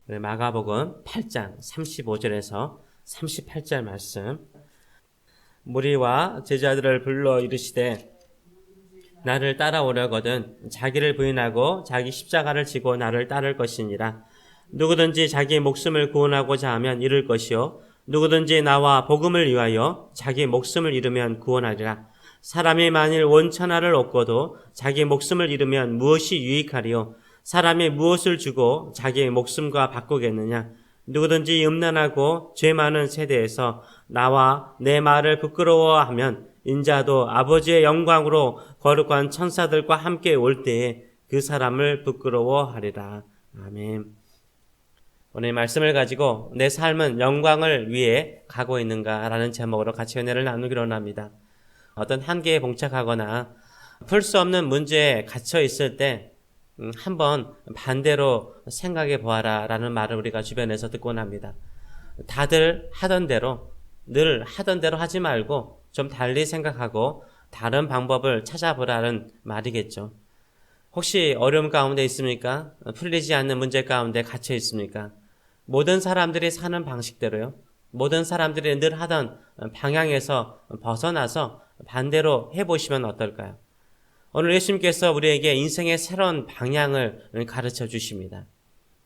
마가복음 8장 35절에서 38절 말씀. 무리와 제자들을 불러 이르시되 나를 따라오려거든 자기를 부인하고 자기 십자가를 지고 나를 따를 것이니라. 누구든지 자기 목숨을 구원하고자 하면 잃을 것이요 누구든지 나와 복음을 위하여 자기 목숨을 잃으면 구원하리라. 사람이 만일 원천하를 얻고도 자기 목숨을 잃으면 무엇이 유익하리요? 사람이 무엇을 주고 자기의 목숨과 바꾸겠느냐? 누구든지 음란하고 죄 많은 세대에서 나와 내 말을 부끄러워하면 인자도 아버지의 영광으로 거룩한 천사들과 함께 올 때에 그 사람을 부끄러워하리라. 아멘. 오늘 말씀을 가지고 내 삶은 영광을 위해 가고 있는가라는 제목으로 같이 은혜를 나누기로 합니다. 어떤 한계에 봉착하거나 풀 수 없는 문제에 갇혀 있을 때 한번 반대로 생각해 보아라 라는 말을 우리가 주변에서 듣곤 합니다. 다들 하던 대로, 늘 하던 대로 하지 말고 좀 달리 생각하고 다른 방법을 찾아보라는 말이겠죠. 혹시 어려움 가운데 있습니까? 풀리지 않는 문제 가운데 갇혀 있습니까? 모든 사람들이 사는 방식대로요. 모든 사람들이 늘 하던 방향에서 벗어나서 반대로 해보시면 어떨까요? 오늘 예수님께서 우리에게 인생의 새로운 방향을 가르쳐 주십니다.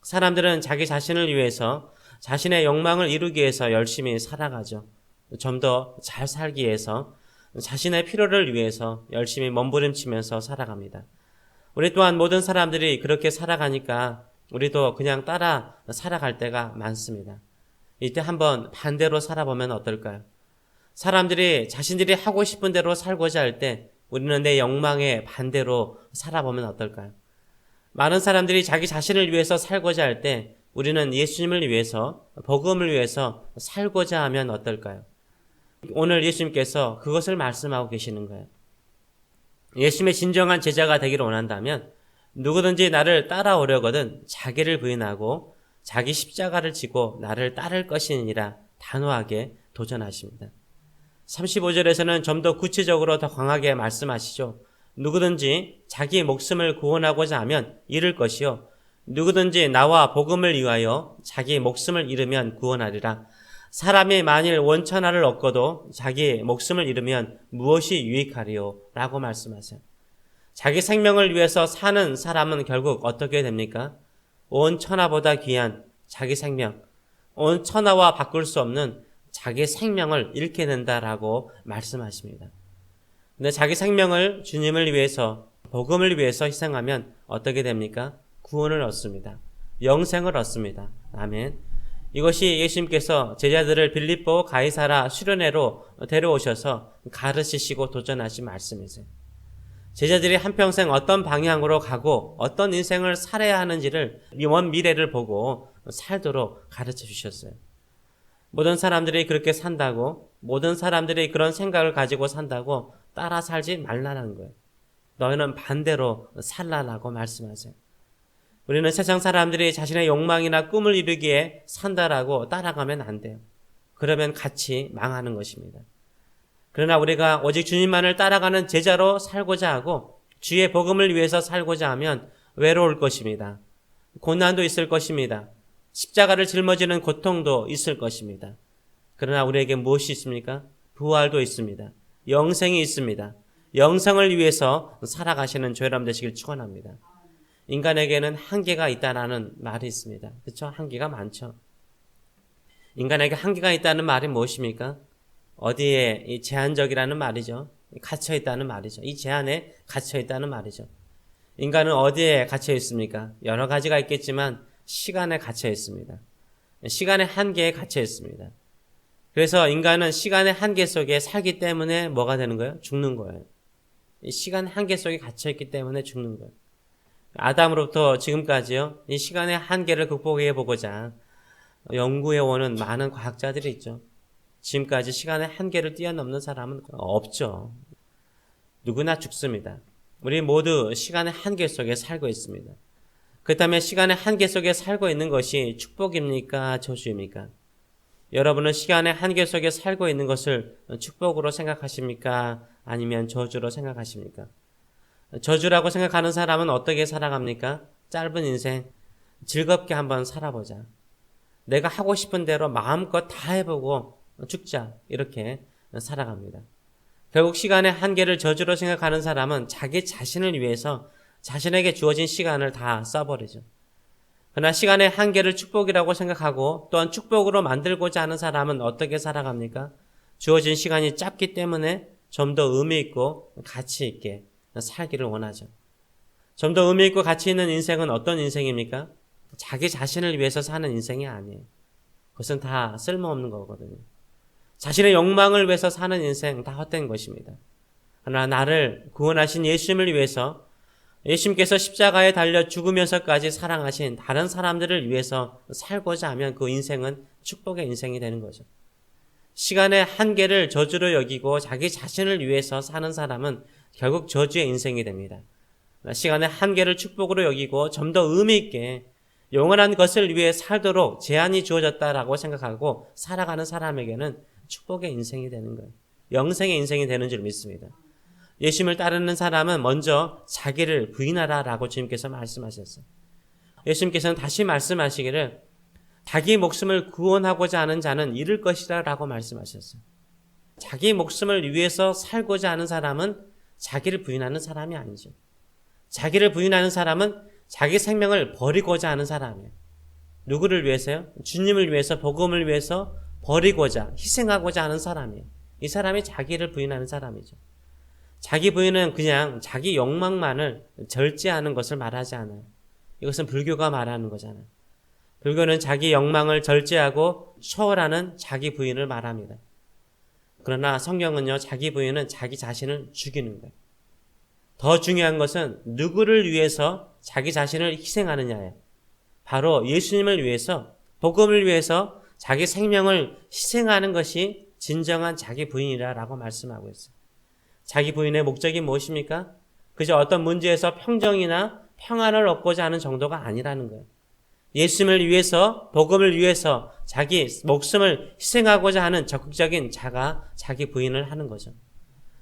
사람들은 자기 자신을 위해서 자신의 욕망을 이루기 위해서 열심히 살아가죠. 좀 더 잘 살기 위해서 자신의 필요를 위해서 열심히 몸부림치면서 살아갑니다. 우리 또한 모든 사람들이 그렇게 살아가니까 우리도 그냥 따라 살아갈 때가 많습니다. 이때 한번 반대로 살아보면 어떨까요? 사람들이 자신들이 하고 싶은 대로 살고자 할 때 우리는 내 욕망에 반대로 살아보면 어떨까요? 많은 사람들이 자기 자신을 위해서 살고자 할 때 우리는 예수님을 위해서, 복음을 위해서 살고자 하면 어떨까요? 오늘 예수님께서 그것을 말씀하고 계시는 거예요. 예수님의 진정한 제자가 되기를 원한다면 누구든지 나를 따라오려거든 자기를 부인하고 자기 십자가를 지고 나를 따를 것이니라 단호하게 도전하십니다. 35절에서는 좀 더 구체적으로 더 강하게 말씀하시죠. 누구든지 자기 목숨을 구원하고자 하면 잃을 것이요 누구든지 나와 복음을 위하여 자기 목숨을 잃으면 구원하리라. 사람이 만일 원천하를 얻고도 자기 목숨을 잃으면 무엇이 유익하리요? 라고 말씀하세요. 자기 생명을 위해서 사는 사람은 결국 어떻게 됩니까? 온 천하보다 귀한 자기 생명, 온 천하와 바꿀 수 없는 자기 생명을 잃게 된다라고 말씀하십니다. 근데 자기 생명을 주님을 위해서, 복음을 위해서 희생하면 어떻게 됩니까? 구원을 얻습니다. 영생을 얻습니다. 아멘. 이것이 예수님께서 제자들을 빌립보 가이사라 수련회로 데려오셔서 가르치시고 도전하신 말씀이세요. 제자들이 한평생 어떤 방향으로 가고 어떤 인생을 살아야 하는지를 먼 미래를 보고 살도록 가르쳐 주셨어요. 모든 사람들이 그렇게 산다고, 모든 사람들이 그런 생각을 가지고 산다고 따라 살지 말라는 거예요. 너희는 반대로 살라라고 말씀하세요. 우리는 세상 사람들이 자신의 욕망이나 꿈을 이루기에 산다라고 따라가면 안 돼요. 그러면 같이 망하는 것입니다. 그러나 우리가 오직 주님만을 따라가는 제자로 살고자 하고 주의 복음을 위해서 살고자 하면 외로울 것입니다. 고난도 있을 것입니다. 십자가를 짊어지는 고통도 있을 것입니다. 그러나 우리에게 무엇이 있습니까? 부활도 있습니다. 영생이 있습니다. 영생을 위해서 살아가시는 저 여러분 되시길 축원합니다. 인간에게는 한계가 있다라는 말이 있습니다. 그렇죠? 한계가 많죠. 인간에게 한계가 있다는 말이 무엇입니까? 어디에 이 제한적이라는 말이죠. 갇혀 있다는 말이죠. 이 제한에 갇혀 있다는 말이죠. 인간은 어디에 갇혀 있습니까? 여러 가지가 있겠지만 시간에 갇혀 있습니다. 시간의 한계에 갇혀 있습니다. 그래서 인간은 시간의 한계 속에 살기 때문에 뭐가 되는 거예요? 죽는 거예요. 이 시간 한계 속에 갇혀 있기 때문에 죽는 거예요. 아담으로부터 지금까지요, 이 시간의 한계를 극복해 보고자 연구해 오는 많은 과학자들이 있죠. 지금까지 시간의 한계를 뛰어넘는 사람은 없죠. 누구나 죽습니다. 우리 모두 시간의 한계 속에 살고 있습니다. 그렇다면 시간의 한계 속에 살고 있는 것이 축복입니까? 저주입니까? 여러분은 시간의 한계 속에 살고 있는 것을 축복으로 생각하십니까? 아니면 저주로 생각하십니까? 저주라고 생각하는 사람은 어떻게 살아갑니까? 짧은 인생, 즐겁게 한번 살아보자. 내가 하고 싶은 대로 마음껏 다 해보고 죽자. 이렇게 살아갑니다. 결국 시간의 한계를 저주로 생각하는 사람은 자기 자신을 위해서 자신에게 주어진 시간을 다 써버리죠. 그러나 시간의 한계를 축복이라고 생각하고 또한 축복으로 만들고자 하는 사람은 어떻게 살아갑니까? 주어진 시간이 짧기 때문에 좀 더 의미 있고 가치 있게 살기를 원하죠. 좀 더 의미 있고 가치 있는 인생은 어떤 인생입니까? 자기 자신을 위해서 사는 인생이 아니에요. 그것은 다 쓸모없는 거거든요. 자신의 욕망을 위해서 사는 인생 다 헛된 것입니다. 그러나 나를 구원하신 예수님을 위해서 예수님께서 십자가에 달려 죽으면서까지 사랑하신 다른 사람들을 위해서 살고자 하면 그 인생은 축복의 인생이 되는 거죠. 시간의 한계를 저주로 여기고 자기 자신을 위해서 사는 사람은 결국 저주의 인생이 됩니다. 시간의 한계를 축복으로 여기고 좀 더 의미 있게 영원한 것을 위해 살도록 제한이 주어졌다라고 생각하고 살아가는 사람에게는 축복의 인생이 되는 거예요. 영생의 인생이 되는 줄 믿습니다. 예수님을 따르는 사람은 먼저 자기를 부인하라라고 주님께서 말씀하셨어요. 예수님께서는 다시 말씀하시기를 자기 목숨을 구원하고자 하는 자는 잃을 것이라 라고 말씀하셨어요. 자기 목숨을 위해서 살고자 하는 사람은 자기를 부인하는 사람이 아니죠. 자기를 부인하는 사람은 자기 생명을 버리고자 하는 사람이에요. 누구를 위해서요? 주님을 위해서, 복음을 위해서 버리고자, 희생하고자 하는 사람이에요. 이 사람이 자기를 부인하는 사람이죠. 자기 부인은 그냥 자기 욕망만을 절제하는 것을 말하지 않아요. 이것은 불교가 말하는 거잖아요. 불교는 자기 욕망을 절제하고 초월하는 자기 부인을 말합니다. 그러나 성경은요, 자기 부인은 자기 자신을 죽이는 거예요. 더 중요한 것은 누구를 위해서 자기 자신을 희생하느냐예요. 바로 예수님을 위해서, 복음을 위해서 자기 생명을 희생하는 것이 진정한 자기 부인이라고 말씀하고 있어요. 자기 부인의 목적이 무엇입니까? 그저 어떤 문제에서 평정이나 평안을 얻고자 하는 정도가 아니라는 거예요. 예수님을 위해서, 복음을 위해서 자기 목숨을 희생하고자 하는 적극적인 자가 자기 부인을 하는 거죠.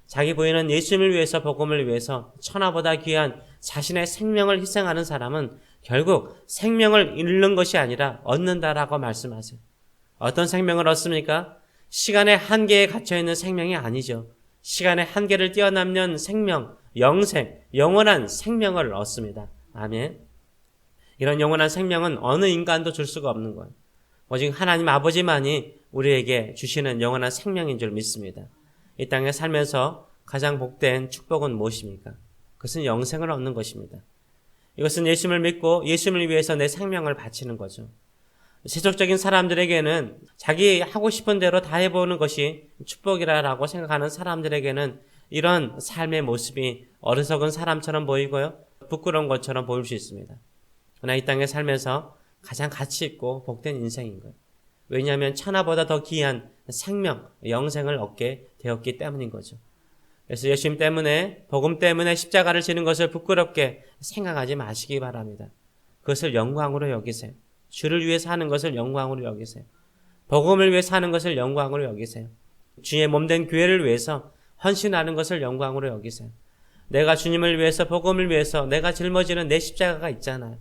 자기 부인은 예수님을 위해서, 복음을 위해서 천하보다 귀한 자신의 생명을 희생하는 사람은 결국 생명을 잃는 것이 아니라 얻는다라고 말씀하세요. 어떤 생명을 얻습니까? 시간의 한계에 갇혀있는 생명이 아니죠. 시간의 한계를 뛰어넘는 생명, 영생, 영원한 생명을 얻습니다. 아멘. 이런 영원한 생명은 어느 인간도 줄 수가 없는 거예요. 오직 하나님 아버지만이 우리에게 주시는 영원한 생명인 줄 믿습니다. 이 땅에 살면서 가장 복된 축복은 무엇입니까? 그것은 영생을 얻는 것입니다. 이것은 예수님을 믿고 예수님을 위해서 내 생명을 바치는 거죠. 세속적인 사람들에게는 자기 하고 싶은 대로 다 해보는 것이 축복이라고 생각하는 사람들에게는 이런 삶의 모습이 어리석은 사람처럼 보이고요, 부끄러운 것처럼 보일 수 있습니다. 그러나 이 땅에 살면서 가장 가치 있고 복된 인생인 거예요. 왜냐하면 천하보다 더 귀한 생명, 영생을 얻게 되었기 때문인 거죠. 그래서 예수님 때문에, 복음 때문에 십자가를 지는 것을 부끄럽게 생각하지 마시기 바랍니다. 그것을 영광으로 여기세요. 주를 위해 사는 것을 영광으로 여기세요. 복음을 위해 사는 것을 영광으로 여기세요. 주의 몸된 교회를 위해서 헌신하는 것을 영광으로 여기세요. 내가 주님을 위해서, 복음을 위해서 내가 짊어지는 내 십자가가 있잖아요.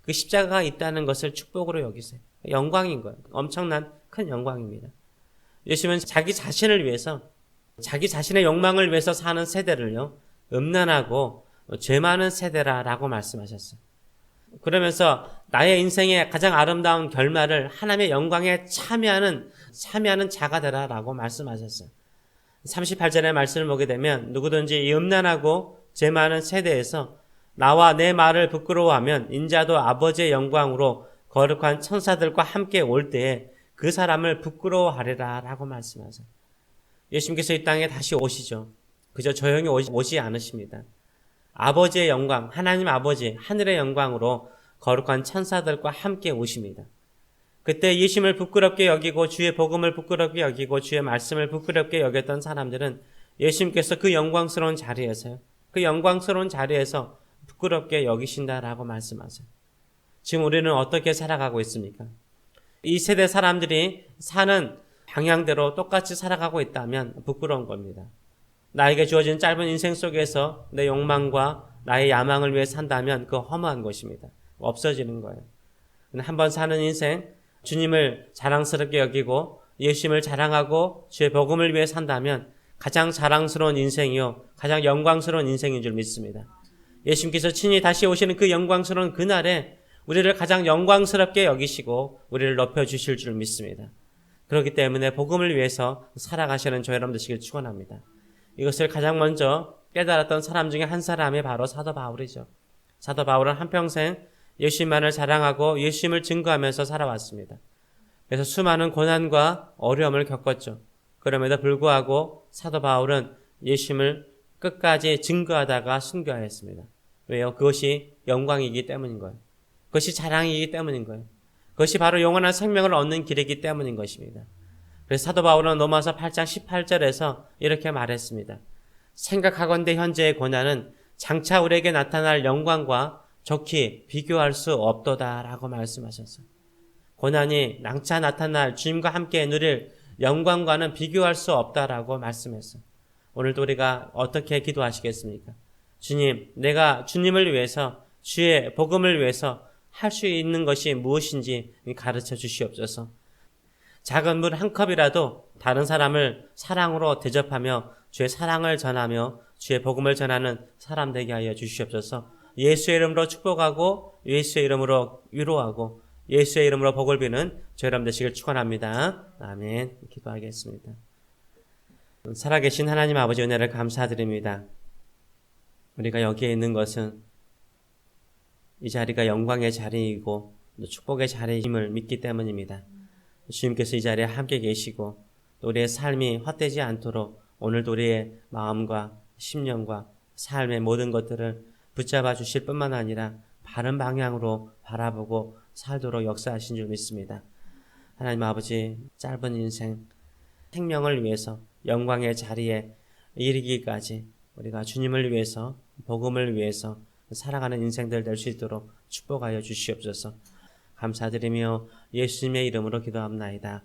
그 십자가가 있다는 것을 축복으로 여기세요. 영광인 거예요. 엄청난 큰 영광입니다. 예수님은 자기 자신을 위해서, 자기 자신의 욕망을 위해서 사는 세대를요, 음란하고 죄 많은 세대라라고 말씀하셨어요. 그러면서 나의 인생의 가장 아름다운 결말을 하나님의 영광에 참여하는 자가 되라라고 말씀하셨어요. 38절의 말씀을 보게 되면 누구든지 이 음란하고 죄 많은 세대에서 나와 내 말을 부끄러워하면 인자도 아버지의 영광으로 거룩한 천사들과 함께 올 때에 그 사람을 부끄러워하리라 라고 말씀하세요. 예수님께서 이 땅에 다시 오시죠. 그저 조용히 오지 않으십니다. 아버지의 영광, 하나님 아버지, 하늘의 영광으로 거룩한 천사들과 함께 오십니다. 그때 예수님을 부끄럽게 여기고 주의 복음을 부끄럽게 여기고 주의 말씀을 부끄럽게 여겼던 사람들은 예수님께서 그 영광스러운 자리에서요, 그 영광스러운 자리에서 부끄럽게 여기신다라고 말씀하세요. 지금 우리는 어떻게 살아가고 있습니까? 이 세대 사람들이 사는 방향대로 똑같이 살아가고 있다면 부끄러운 겁니다. 나에게 주어진 짧은 인생 속에서 내 욕망과 나의 야망을 위해 산다면 그거 허무한 것입니다. 없어지는 거예요. 한번 사는 인생, 주님을 자랑스럽게 여기고 예수님을 자랑하고 주의 복음을 위해 산다면 가장 자랑스러운 인생이요, 가장 영광스러운 인생인 줄 믿습니다. 예수님께서 친히 다시 오시는 그 영광스러운 그날에 우리를 가장 영광스럽게 여기시고 우리를 높여주실 줄 믿습니다. 그렇기 때문에 복음을 위해서 살아가시는 저 여러분 되시길 축원합니다. 이것을 가장 먼저 깨달았던 사람 중에 한 사람이 바로 사도 바울이죠. 사도 바울은 한평생 예수님만을 자랑하고 예수님을 증거하면서 살아왔습니다. 그래서 수많은 고난과 어려움을 겪었죠. 그럼에도 불구하고 사도 바울은 예수님을 끝까지 증거하다가 순교하였습니다. 왜요? 그것이 영광이기 때문인 거예요. 그것이 자랑이기 때문인 거예요. 그것이 바로 영원한 생명을 얻는 길이기 때문인 것입니다. 그래서 사도 바울은 로마서 8장 18절에서 이렇게 말했습니다. 생각하건대 현재의 고난은 장차 우리에게 나타날 영광과 좋게 비교할 수 없도다라고 말씀하셨어요. 고난이 장차 나타날 주님과 함께 누릴 영광과는 비교할 수 없다라고 말씀했어요. 오늘도 우리가 어떻게 기도하시겠습니까? 주님, 내가 주님을 위해서, 주의 복음을 위해서 할 수 있는 것이 무엇인지 가르쳐 주시옵소서. 작은 물 한 컵이라도 다른 사람을 사랑으로 대접하며 주의 사랑을 전하며 주의 복음을 전하는 사람 되게 하여 주시옵소서. 예수의 이름으로 축복하고 예수의 이름으로 위로하고 예수의 이름으로 복을 비는 저희 여러분 되시길 축원합니다. 아멘. 기도하겠습니다. 살아계신 하나님 아버지 은혜를 감사드립니다. 우리가 여기에 있는 것은 이 자리가 영광의 자리이고 축복의 자리임을 믿기 때문입니다. 주님께서 이 자리에 함께 계시고 또 우리의 삶이 헛되지 않도록 오늘도 우리의 마음과 심령과 삶의 모든 것들을 붙잡아 주실 뿐만 아니라 바른 방향으로 바라보고 살도록 역사하신 줄 믿습니다. 하나님 아버지, 짧은 인생, 생명을 위해서 영광의 자리에 이르기까지 우리가 주님을 위해서, 복음을 위해서 살아가는 인생들 될 수 있도록 축복하여 주시옵소서. 감사드리며 예수님의 이름으로 기도합나이다.